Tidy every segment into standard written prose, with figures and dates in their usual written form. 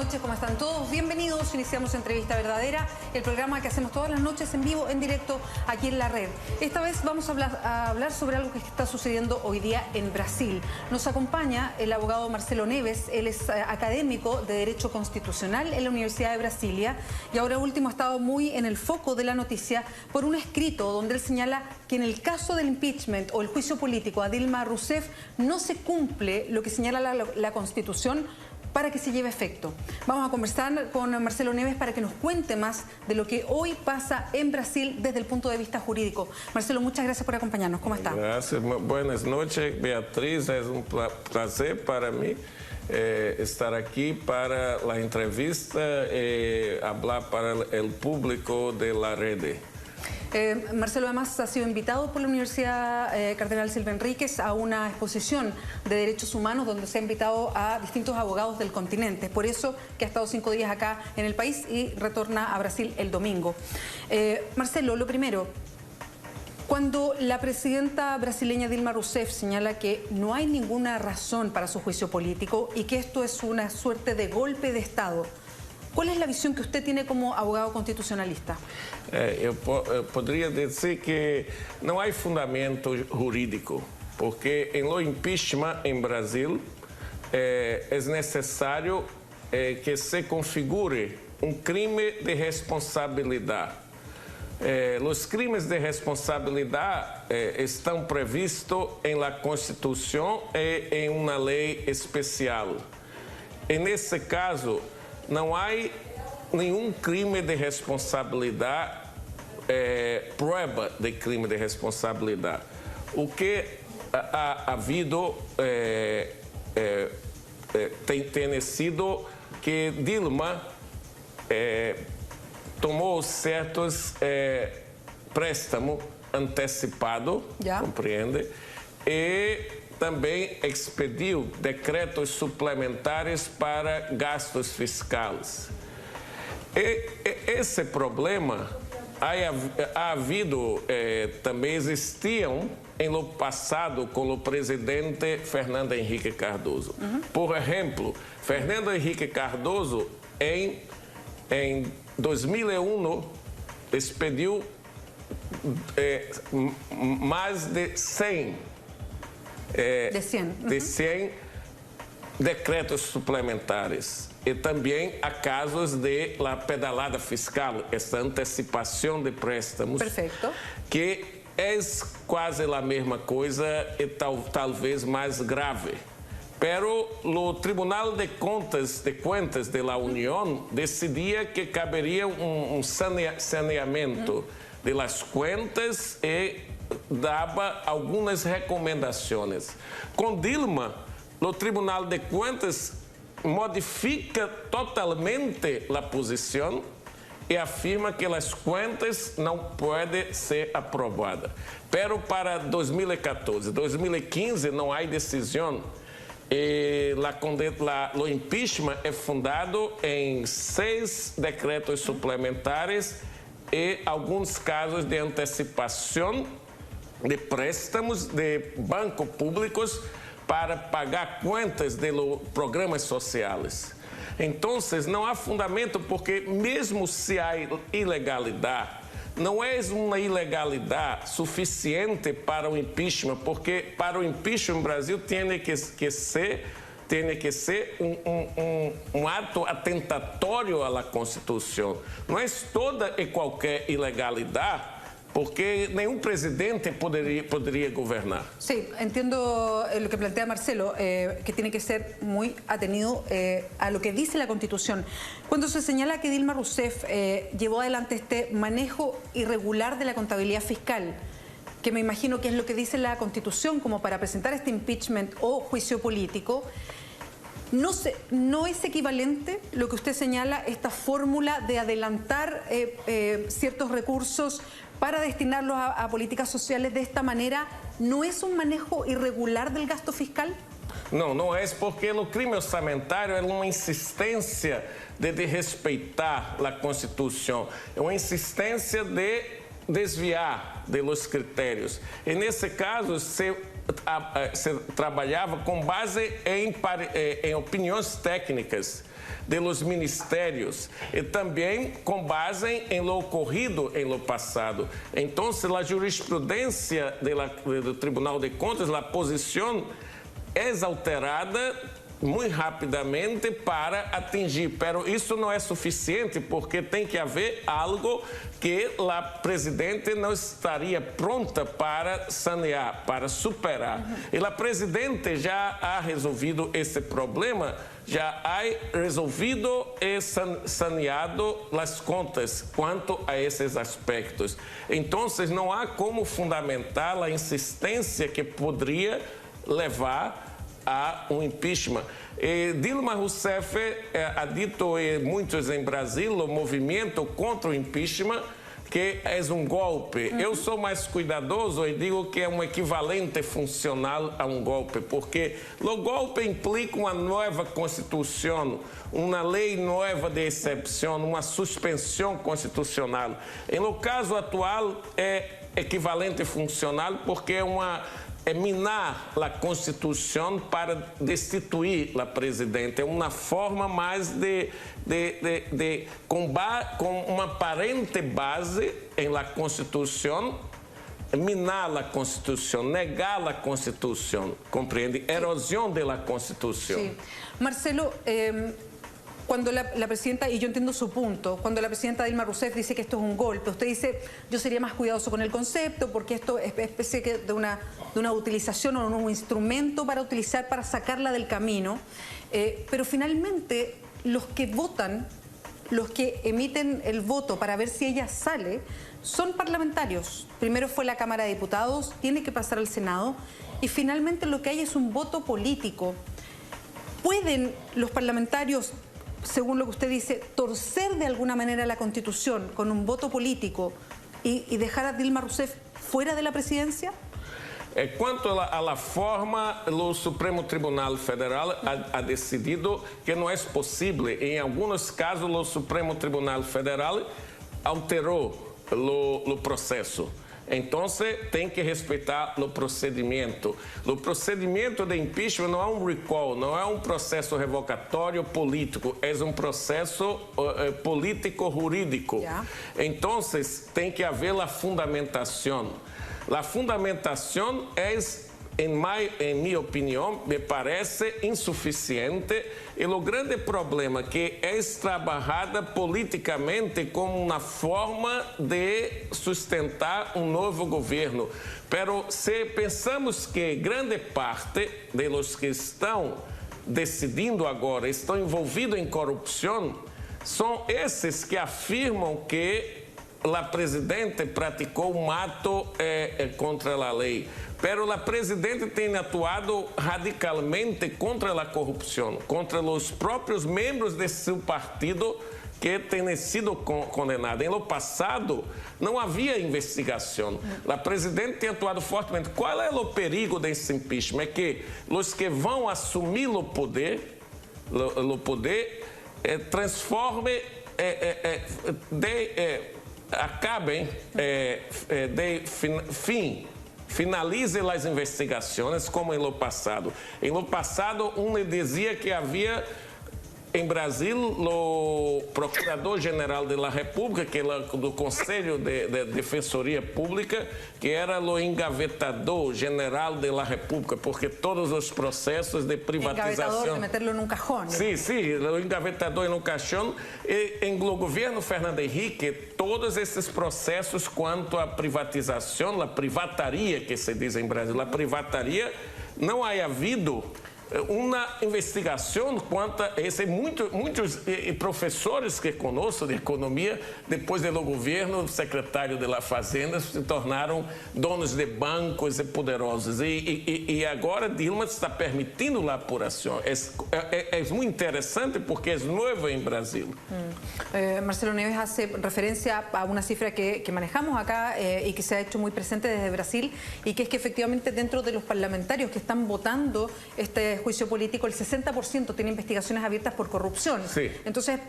noches, ¿cómo están todos? Bienvenidos, iniciamos Entrevista Verdadera, el programa que hacemos todas las noches en vivo, en directo, aquí en la red. Esta vez vamos a hablar sobre algo que está sucediendo hoy día en Brasil. Nos acompaña el abogado Marcelo Neves, él es académico de Derecho Constitucional en la Universidad de Brasilia y ahora último ha estado muy en el foco de la noticia por un escrito donde él señala que en el caso del impeachment o el juicio político a Dilma Rousseff no se cumple lo que señala la Constitución para que se lleve efecto. Vamos a conversar con Marcelo Neves para que nos cuente más de lo que hoy pasa en Brasil desde el punto de vista jurídico. Marcelo, muchas gracias por acompañarnos. ¿Cómo está? Gracias. Buenas noches, Beatriz. Es un placer para mí estar aquí para la entrevista y hablar para el público de la red. Marcelo además ha sido invitado por la Universidad Cardenal Silva Enríquez a una exposición de derechos humanos donde se ha invitado a distintos abogados del continente. Por eso que ha estado 5 días acá en el país y retorna a Brasil el domingo. Marcelo, lo primero, cuando la presidenta brasileña Dilma Rousseff señala que no hay ninguna razón para su juicio político y que esto es una suerte de golpe de Estado, ¿cuál es la visión que usted tiene como abogado constitucionalista? Eu poderia dizer que não há fundamento jurídico, porque em lo impeachment em Brasil é necessário que se configure crime de responsabilidade. Os crimes de responsabilidade estão previstos em la Constituição e em uma lei especial. E nesse caso, não há nenhum crime de responsabilidade, prova de crime de responsabilidade. O que ha havido tem sido que Dilma tomou certos préstamos antecipados, compreende? E também expediu decretos suplementares para gastos fiscais. Esse problema ha havido, também existiam no passado com o presidente Fernando Henrique Cardoso. Por exemplo, Fernando Henrique Cardoso em 2001 expediu mais de 100 decretos suplementares. E também há casos de la pedalada fiscal, essa antecipação de préstamos, Perfeito. Que é quase a mesma coisa e talvez mais grave. Pero o Tribunal de Contas da União decidia que caberia saneamento de las contas e dava algumas recomendações. Com Dilma, o Tribunal de Contas modifica totalmente a posição e afirma que as contas não podem ser aprovadas. Pero para 2014, 2015 não há decisão. E o impeachment é fundado em 6 decretos suplementares e alguns casos de antecipação de préstamos de bancos públicos para pagar contas de programas sociais. Então, não há fundamento, porque mesmo se há ilegalidade, não é uma ilegalidade suficiente para o impeachment, porque para o impeachment no Brasil tem que ser um ato atentatório à Constituição. Não é toda e qualquer ilegalidade, porque nenhum presidente poderia governar. Sí, entiendo lo que plantea Marcelo, que tiene que ser muy atenido a lo que dice la Constitución. Cuando se señala que Dilma Rousseff llevó adelante este manejo irregular de la contabilidad fiscal, que me imagino que es lo que dice la Constitución como para presentar este impeachment o juicio político, ¿no es equivalente lo que usted señala, esta fórmula de adelantar ciertos recursos para destinarlos a políticas sociales de esta manera? ¿No es un manejo irregular del gasto fiscal? Não, não é, porque no crime orçamentário é uma insistência de respeitar a Constituição, é uma insistência de desviar de los critérios. E nesse caso, se se trabalhava com base em opiniões técnicas dos ministérios e também com base em lo ocorrido em lo passado. Então, a jurisprudência do Tribunal de Contas, a posição é alterada muito rapidamente para atingir, pero isso não é suficiente porque tem que haver algo que a presidente não estaria pronta para sanear, para superar. E a presidente já ha resolvido esse problema, já ha resolvido e saneado as contas quanto a esses aspectos. Então, não há como fundamentar a insistência que poderia levar a um impeachment. Dilma Rousseff ha dito muitos em Brasil o movimento contra o impeachment que é um golpe. Eu sou mais cuidadoso e digo que é um equivalente funcional a um golpe, porque o golpe implica uma nova Constituição, uma lei nova de exceção, uma suspensão constitucional. No caso atual, é equivalente funcional porque é minar a Constituição para destituir a presidente. É uma forma mais com uma aparente base em la Constituição, minar a Constituição, negar a Constituição, compreende? Erosión de la Constitución. Sí. Marcelo, cuando la presidenta, y yo entiendo su punto, cuando la presidenta Dilma Rousseff dice que esto es un golpe, usted dice, yo sería más cuidadoso con el concepto porque esto es especie de una utilización o un instrumento para utilizar para sacarla del camino, pero finalmente los que votan, los que emiten el voto para ver si ella sale, son parlamentarios. Primero fue la Cámara de Diputados, tiene que pasar al Senado y finalmente lo que hay es un voto político. ¿Pueden los parlamentarios, según lo que usted dice, torcer de alguna manera la Constitución con un voto político y dejar a Dilma Rousseff fuera de la presidencia? Quanto a la forma, o Supremo Tribunal Federal ha decidido que não é possível. Em alguns casos, o Supremo Tribunal Federal alterou o processo. Então, tem que respeitar o procedimento. O procedimento de impeachment não é um recall, não é um processo revocatório político, é um processo político-jurídico. Yeah. Então, tem que haver a fundamentação. A fundamentação é, em minha opinião, me parece insuficiente e o grande problema que é trabalhada politicamente como uma forma de sustentar um novo governo. Pero se pensamos que grande parte dos que estão decidindo agora estão envolvidos em corrupção, são esses que afirmam que a presidente praticou um ato contra a lei. Pero a presidente tem atuado radicalmente contra a corrupção, contra os próprios membros de seu partido que têm sido condenados. No passado, não havia investigação. A presidente tem atuado fortemente. Qual é o perigo desse impeachment? É que os que vão assumir o poder transformem, acabem finalize as investigações como no passado. No passado, dizia que havia em Brasil o Procurador-Geral da República, que era do Conselho de Defensoria Pública, que era o engavetador general da República, porque todos os processos de privatização... Engavetador, de meterlo num cajón. Sim, o engavetador no caixão. E no governo Fernando Henrique, todos esses processos quanto à privatização, a privataria que se diz em Brasil, a privataria, não há havido uma investigação quanto a esse. Muitos professores que conosco de economia, depois do governo, secretário da Fazenda, se tornaram donos de bancos e poderosos. E agora Dilma está permitindo a apuração. É muito interessante porque é novo em Brasil. Marcelo Neves hace referencia a una cifra que manejamos acá y que se ha hecho muy presente desde Brasil, y que es que efectivamente dentro de los parlamentarios que están votando este juicio político, el 60% tiene investigaciones abiertas por corrupción. Sí. Entonces,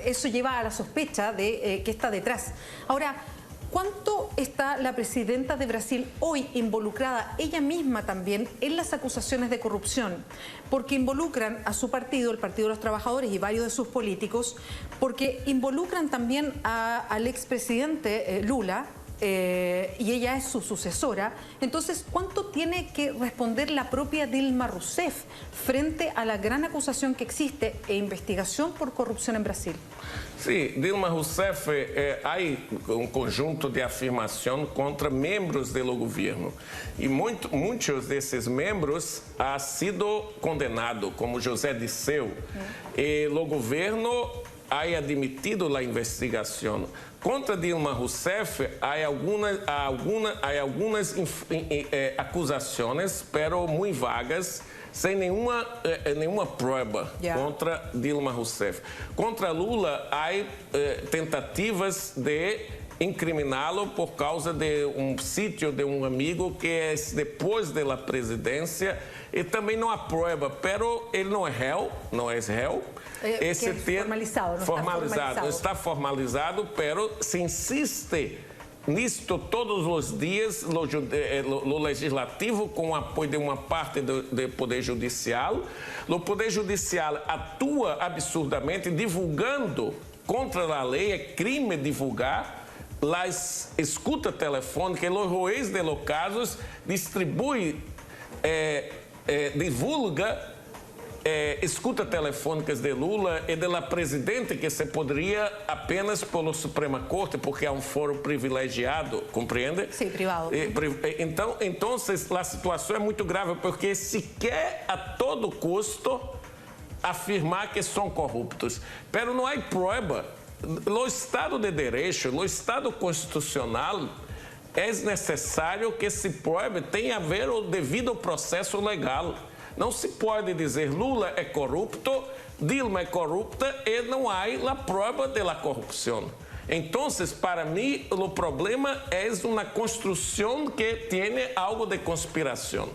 eso lleva a la sospecha de que está detrás. Ahora, ¿cuánto está la presidenta de Brasil hoy involucrada ella misma también en las acusaciones de corrupción? Porque involucran a su partido, el Partido de los Trabajadores y varios de sus políticos, porque involucran también al expresidente Lula, y ella es su sucesora. Entonces, ¿cuánto tiene que responder la propia Dilma Rousseff frente a la gran acusación que existe e investigación por corrupción en Brasil? Sim, Dilma Rousseff, há conjunto de afirmação contra membros do governo. E muitos desses membros han sido condenados, como José Disseu. E o governo ha admitido a investigação. Contra Dilma Rousseff, há algumas acusações, pero muito vagas, sem nenhuma prova contra Dilma Rousseff. Contra Lula, há tentativas de incriminá-lo por causa de sítio de amigo que é depois da presidência e também não há prova, pero ele não é réu, Esse formalizado, não está formalizado, pero se insiste nisto todos os dias no legislativo com o apoio de uma parte do Poder Judicial. O Poder Judicial atua absurdamente divulgando contra a lei, é crime divulgar as escutas telefônicas, os juízes de los casos distribui, divulga escutas telefônicas de Lula e da presidente que se poderia apenas pela Suprema Corte, porque há foro privilegiado, compreende? Sim, privado. Então, a situação é muito grave, porque se quer a todo custo afirmar que são corruptos, mas não há prova. No Estado de Direito, no Estado Constitucional, é necessário que se prove, tem a ver o devido processo legal. Não se pode dizer Lula é corrupto, Dilma é corrupta e não há a prova da corrupção. Então, para mim, o problema é uma construção que tem algo de conspiração.